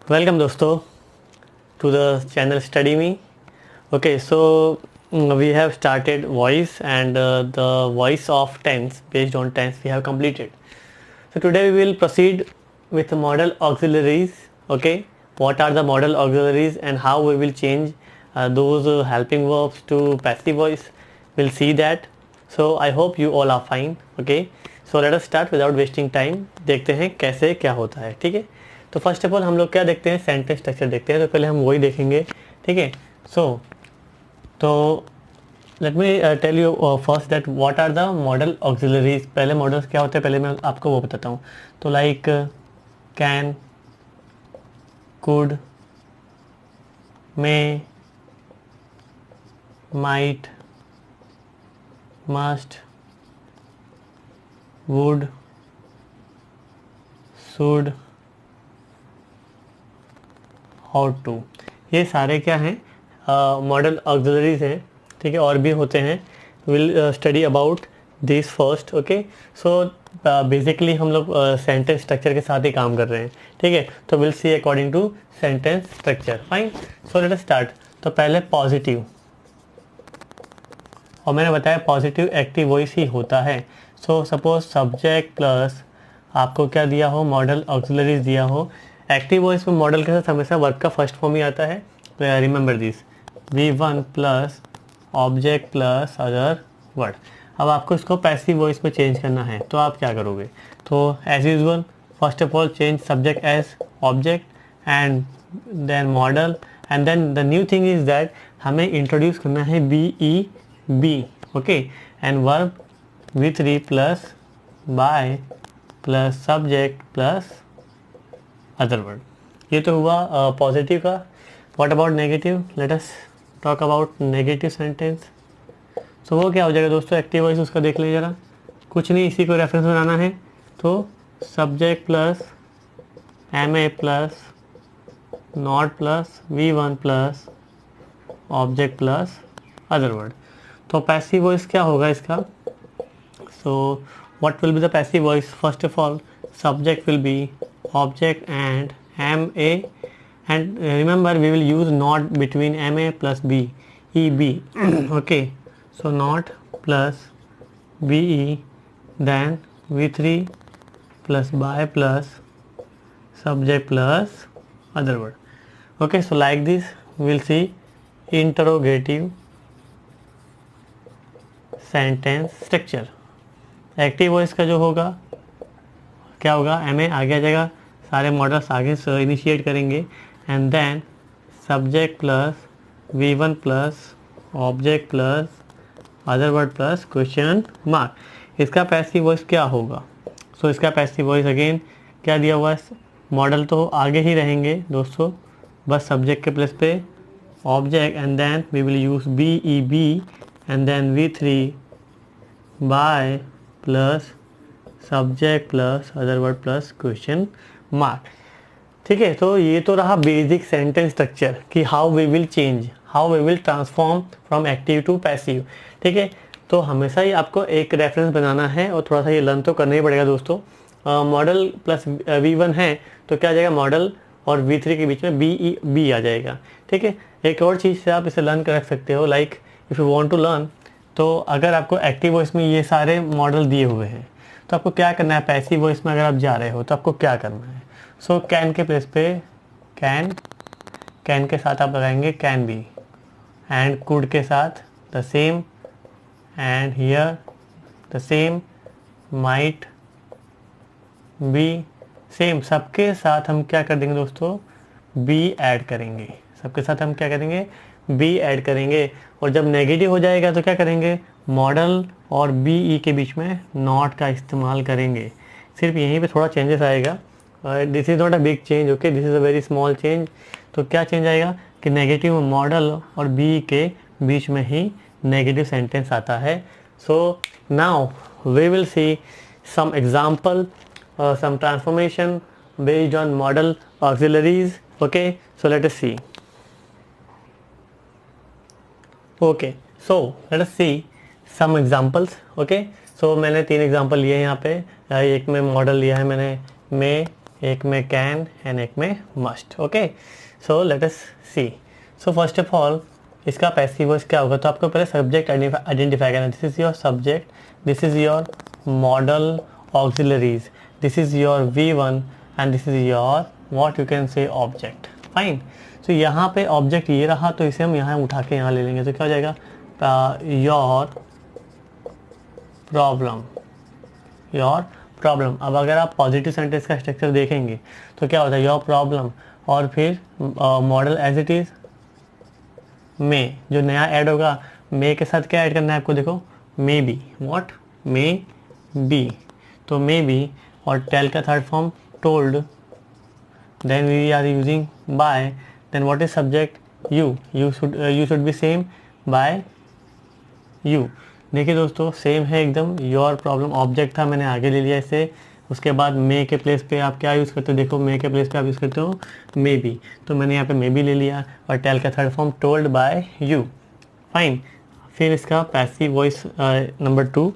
Welcome दोस्तों to the channel Study Me. Okay, so we have started voice and the voice of tense based on tense we have completed. So today we will proceed with the modal auxiliaries. Okay, what are the modal auxiliaries and how we will change those helping verbs to passive voice. We'll see that. So I hope you all are fine. Okay, so let us start without wasting time. देखते हैं कैसे क्या होता है. ठीक है, तो first of all हम लोग क्या देखते हैं, सेंटेंस स्ट्रक्चर देखते हैं. तो पहले हम वही देखेंगे. ठीक है, तो let me tell you first that what are the modal auxiliaries. पहले मॉडल्स क्या होते हैं पहले मैं आपको वो बताता हूँ. तो like can, could, may, might, must, would, should, how to. ये सारे क्या हैं, मॉडल ऑक्सिलरीज हैं. ठीक है, और भी होते हैं. Will study about this first. Okay, so basically हम लोग सेंटेंस स्ट्रक्चर के साथ ही काम कर रहे हैं. ठीक है, तो will see according to sentence structure. Fine, so let us start. तो पहले पॉजिटिव, और मैंने बताया पॉजिटिव एक्टिव वॉइस ही होता है. सो सपोज सब्जेक्ट प्लस आपको क्या दिया हो, मॉडल ऑक्सिलरीज दिया हो. एक्टिव वॉइस में मॉडल के साथ हमेशा वर्ब का फर्स्ट फॉर्म ही आता है. Remember this, V1 plus object plus other word. अब आपको इसको पैसिव वॉइस में चेंज करना है, तो आप क्या करोगे. तो as usual first of all change subject as object and then model, and then the new thing is that हमें इंट्रोड्यूस करना है BEB. Okay, and verb V3 plus by plus subject plus other word. ये तो हुआ positive का. What about negative, let us talk about negative sentence. So वो क्या हो जाएगा दोस्तों, एक्टिव वॉइस उसका देख लीजिए जरा. कुछ नहीं, इसी को रेफरेंस बनाना है. तो subject plus MA plus not plus V1 plus object plus other word. तो पैसिव वॉइस क्या होगा इसका. So what will be the passive voice. First of all subject will be object and MA, and remember we will use not between MA plus B, EB. Okay, so not plus BE, then V3 plus by plus subject plus other word. Okay, so like this we'll see interrogative sentence structure. Active voice का जो होगा क्या होगा, MA आगे आ जाएगा, सारे models आगे से इनिशिएट करेंगे, and then subject plus V1 plus object plus other word plus question mark. इसका पैसिव वॉइस क्या होगा. सो इसका पैसिव वॉइस अगेन क्या दिया हुआ है, मॉडल तो आगे ही रहेंगे दोस्तों, बस सब्जेक्ट के प्लेस पे object, and then we will use BEB, and then V3 by plus subject plus other word plus question mark. ठीक है, तो ये तो रहा बेसिक सेंटेंस स्ट्रक्चर कि how we will change, how we will transform from active to passive. ठीक है, तो हमेशा ही आपको एक रेफरेंस बनाना है और थोड़ा सा ये लर्न तो करना ही पड़ेगा दोस्तों. मॉडल प्लस V1 है तो क्या आ जाएगा, मॉडल और V3 के बीच में BEB आ जाएगा. ठीक है, एक और चीज़ से आप इसे लर्न कर रख सकते हो, like if you want to learn. तो अगर आपको एक्टिव वॉइस में ये सारे मॉडल दिए हुए हैं तो आपको क्या करना है, पैसिव वॉइस में अगर आप जा रहे हो तो आपको क्या करना है. सो कैन के प्लेस पे कैन के साथ आप लगाएंगे कैन बी, एंड कुड के साथ the same, and here the same, might be same. सबके साथ हम क्या कर देंगे दोस्तों, बी ऐड करेंगे. सबके साथ हम क्या करेंगे, बी ऐड करेंगे. और जब नेगेटिव हो जाएगा तो क्या करेंगे, मॉडल और BE के बीच में नॉट का इस्तेमाल करेंगे. सिर्फ यहीं पे थोड़ा चेंजेस आएगा. This is not a big change. Okay, this is a very small change. तो क्या चेंज आएगा कि नेगेटिव मॉडल और BE के बीच में ही नेगेटिव सेंटेंस आता है. So now we will see some example, some transformation based on modal auxiliaries. Okay, so let us see. Okay, so let us see some examples. Okay, so मैंने 3 example लिए हैं यहाँ पे. एक में मॉडल लिया है मैंने मे, एक में कैन एंड एक में must. Okay, so let us see. So first of all इसका पैसिव वॉइस क्या होगा, तो आपको पहले सब्जेक्ट आइडेंटिफाई करना। This is your subject, this is your modal auxiliaries, this is your V1 and this is your what you can say object. Fine, तो यहाँ पे ऑब्जेक्ट ये रहा, तो इसे हम यहाँ उठा के यहाँ ले लेंगे, तो क्या हो जाएगा, योर प्रॉब्लम, योर प्रॉब्लम। अब अगर आप पॉजिटिव सेंटेंस का स्ट्रक्चर देखेंगे तो क्या होता है, योर प्रॉब्लम और फिर मॉडल एज इट इज मे, जो नया ऐड होगा मे के साथ क्या ऐड करना है आपको, देखो may be, what, may be, तो मे बी, और टेल का third form told, then we are using by, then what is subject you should be same by you. देखिए दोस्तों सेम है एकदम, योर प्रॉब्लम ऑब्जेक्ट था, मैंने आगे ले लिया इसे, उसके बाद मे के प्लेस पे आप क्या यूज़ करते हो, देखो मे के प्लेस पे आप यूज़ करते हो मे बी, तो मैंने यहाँ पे मे बी ले लिया, और टेल का third form told by you. Fine, फिर इसका passive voice number 2,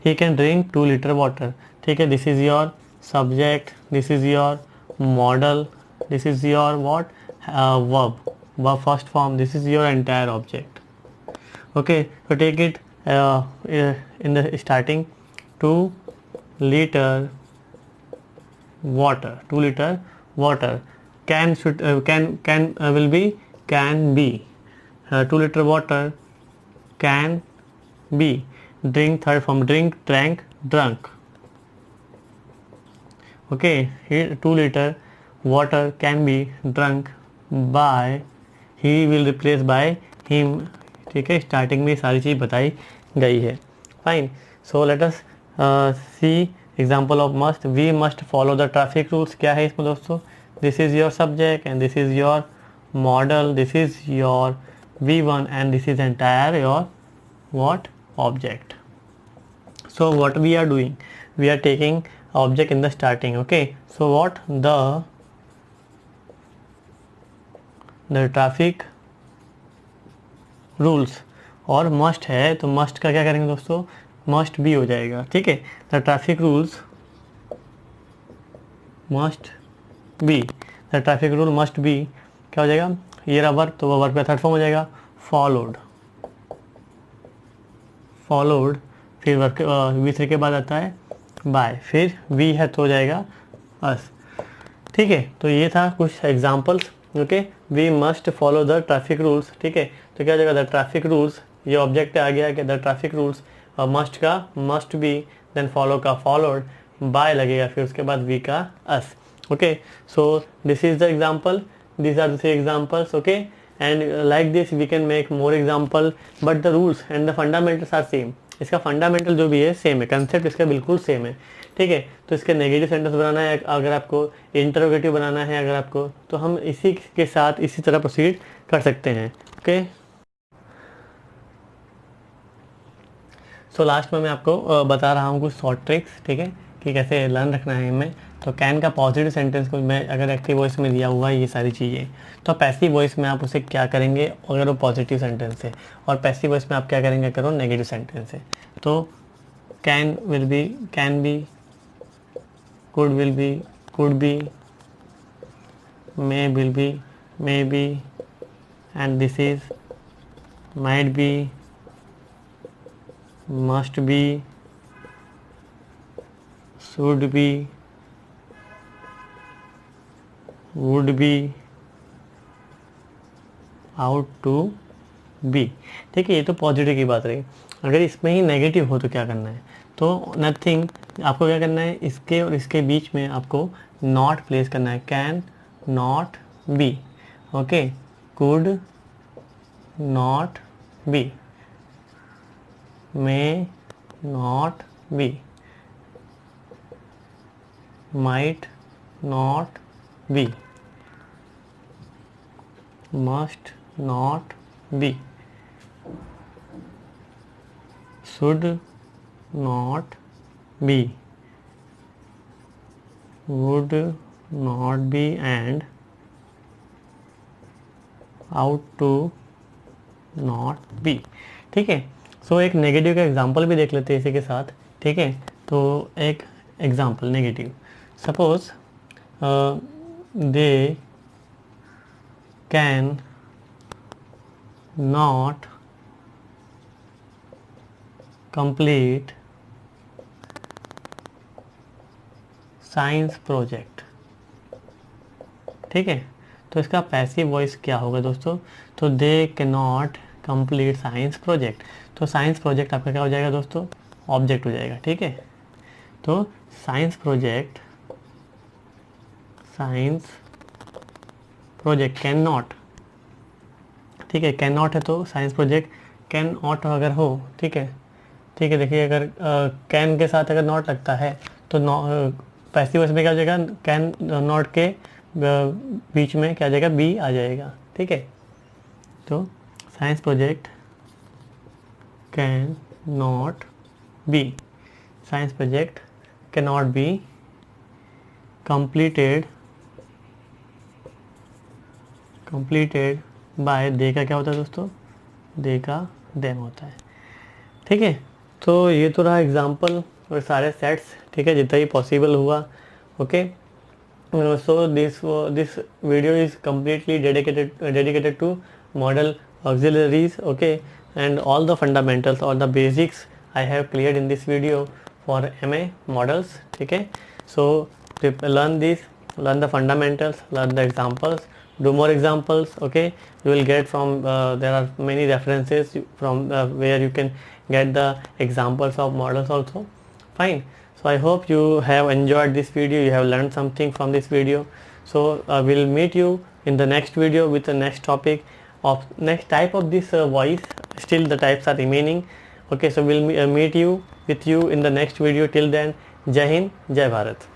he can drink 2 litre water. ठीक है, this is your subject, this is your model, this is your what, verb first form, this is your entire object. Okay, so take it in the starting, 2 liter water, 2 liter water, can should can will be can be, 2 liter water can be, drink third form, drink, drank, drunk. Okay, here 2 liter water can be drunk by, he will replace by him। ठीक है, starting में सारी चीज़ बताई गई है। Fine, so let us see example of must. We must follow the traffic rules. क्या है इसमें दोस्तों, this is your subject and this is your model, this is your V1 and this is entire your what, object. So what we are doing, we are taking object in the starting. Okay, so what the traffic rules, और must है तो must का क्या करेंगे दोस्तों, must be हो जाएगा। ठीक है, the traffic rules must be, the traffic rule must be, क्या हो जाएगा, ये रहा वर्ब, तो वह वर्ब का थर्ड फॉर्म हो जाएगा फॉलोड, फॉलोड, फिर वर्ब V3 के बाद आता है बाय, फिर वी है तो हो जाएगा अस। ठीक है, तो ये था कुछ examples. Okay, we must follow the traffic rules. ठीक है, तो क्या हो जाएगा, द ट्रैफिक रूल्स, ये ऑब्जेक्ट आ गया कि द ट्रैफिक रूल्स, और मस्ट का मस्ट बी, देन फॉलो का फॉलोड, बाय लगेगा, फिर उसके बाद वी का us. Okay, so this is the example, these are the 3 examples. Okay, and like this we can make more example, but the rules and the fundamentals are same। इसका fundamental जो भी है same है, concept इसका बिल्कुल same है। ठीक है, तो इसके नेगेटिव सेंटेंस बनाना है अगर आपको, इंटरोगेटिव बनाना है अगर आपको, तो हम इसी के साथ इसी तरह प्रोसीड कर सकते हैं। ओके, सो लास्ट में मैं आपको बता रहा हूँ कुछ शॉर्ट ट्रिक्स। ठीक है, कि कैसे लर्न रखना है हमें। तो कैन का पॉजिटिव सेंटेंस को मैं अगर एक्टिव वॉइस में दिया हुआ है ये सारी चीज़ें, तो पैसिव वॉइस में आप उसे क्या करेंगे अगर वो पॉजिटिव सेंटेंस है, और पैसिव वॉइस में आप क्या करेंगे अगर वो नेगेटिव सेंटेंस है। तो can will be can be, could will be could be, may will be may be, and this is might be, must be, should be, would be, out to be। ठीक है, ये तो positive की बात रही। अगर इसमें ही नेगेटिव हो तो क्या करना है, तो नथिंग, आपको क्या करना है, इसके और इसके बीच में आपको नॉट प्लेस करना है, can not B. Okay, could not be, may not be, might not be, must not be, should not be, would not be, and out to not be। ठीक है, सो एक नेगेटिव का एग्जांपल भी देख लेते हैं इसी के साथ। ठीक है, तो एक example negative, suppose they can not complete science project. ठीक है, तो इसका पैसिव वॉइस क्या होगा दोस्तों? तो they can not complete science project. तो साइंस प्रोजेक्ट आपका क्या हो जाएगा दोस्तों? ऑब्जेक्ट हो जाएगा। ठीक है, तो साइंस प्रोजेक्ट कैन नॉट, ठीक है, कैन नॉट है तो साइंस प्रोजेक्ट कैन नॉट अगर हो, ठीक है, ठीक है, देखिए अगर कैन के साथ अगर नॉट लगता है तो पैसिव वॉइस में क्या हो जाएगा? कैन नॉट के बीच में क्या आ जाएगा? बी आ जाएगा। ठीक है, तो science project can not be, science project can not be completed by, they का क्या होता है दोस्तों? दे का देम होता है। ठीक है, तो ये तो रहा एग्जाम्पल और सारे सेट्स। ठीक है, जितना ही पॉसिबल हुआ। Okay, so this video is completely dedicated to model auxiliaries. Okay, and all the fundamentals or the basics I have cleared in this video for MA models. Okay, so learn this, learn the fundamentals, learn the examples, do more examples. Okay, you will get from there are many references from where you can get the examples of models also. Fine. So I hope you have enjoyed this video, you have learned something from this video. So we'll meet you in the next video with the next topic of next type of this voice. Still the types are remaining. Okay, so we'll meet you with you in the next video. Till then, Jai Hind, Jai Bharat.